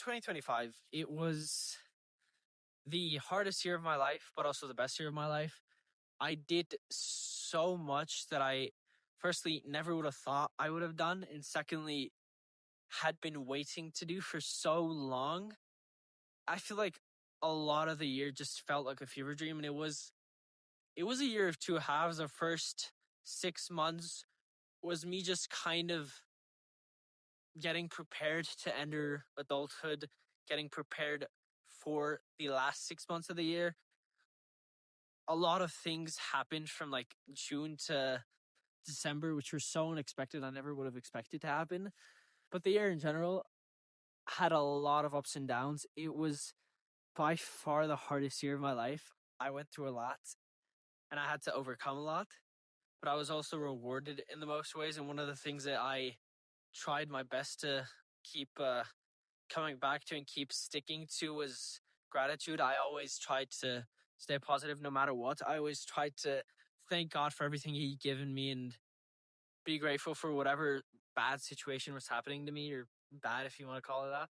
2025, it was the hardest year of my life, but also the best year of my life. I did so much that I, firstly, never would have thought I would have done, and secondly, had been waiting to do for so long. I feel like a lot of the year just felt like a fever dream, and it was a year of two halves. The first 6 months was me just kind of getting prepared to enter adulthood, getting prepared for the last 6 months of the year. A lot of things happened from like June to December, which were so unexpected. I never would have expected to happen. But the year in general had a lot of ups and downs. It was by far the hardest year of my life. I went through a lot and I had to overcome a lot, but I was also rewarded in the most ways. And one of the things that I tried my best to keep coming back to and keep sticking to was gratitude. I always tried to stay positive no matter what. I always tried to thank God for everything He'd given me and be grateful for whatever bad situation was happening to me, or bad if you want to call it that.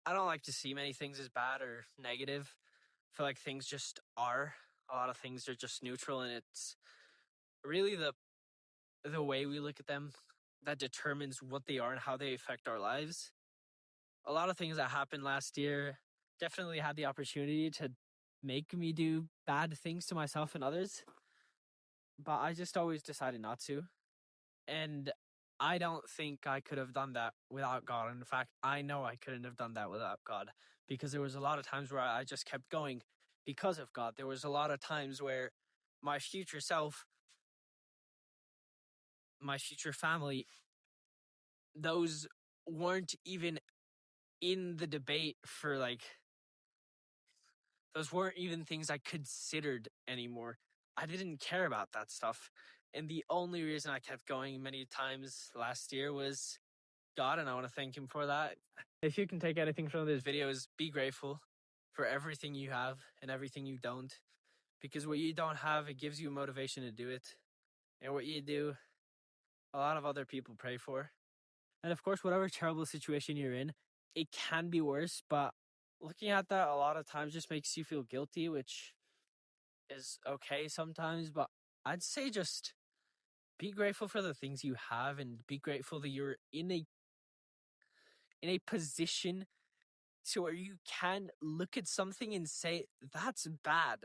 I don't like to see many things as bad or negative. I feel like things just are. A lot of things are just neutral, and it's really the way we look at them that determines what they are and how they affect our lives. A lot of things that happened last year definitely had the opportunity to make me do bad things to myself and others, but I just always decided not to. And I don't think I could have done that without God. And in fact, I know I couldn't have done that without God, because there was a lot of times where I just kept going because of God. There was a lot of times where my future self, my future family, those weren't even in the debate for like, those weren't even things I considered anymore. I didn't care about that stuff. And the only reason I kept going many times last year was God, and I want to thank Him for that. If you can take anything from this video, is be grateful for everything you have and everything you don't. Because what you don't have, it gives you motivation to do it. And what you do, a lot of other people pray for. And of course, whatever terrible situation you're in, it can be worse, but looking at that a lot of times just makes you feel guilty, which is okay sometimes. But I'd say just be grateful for the things you have, and be grateful that you're in a position to where you can look at something and say, that's bad.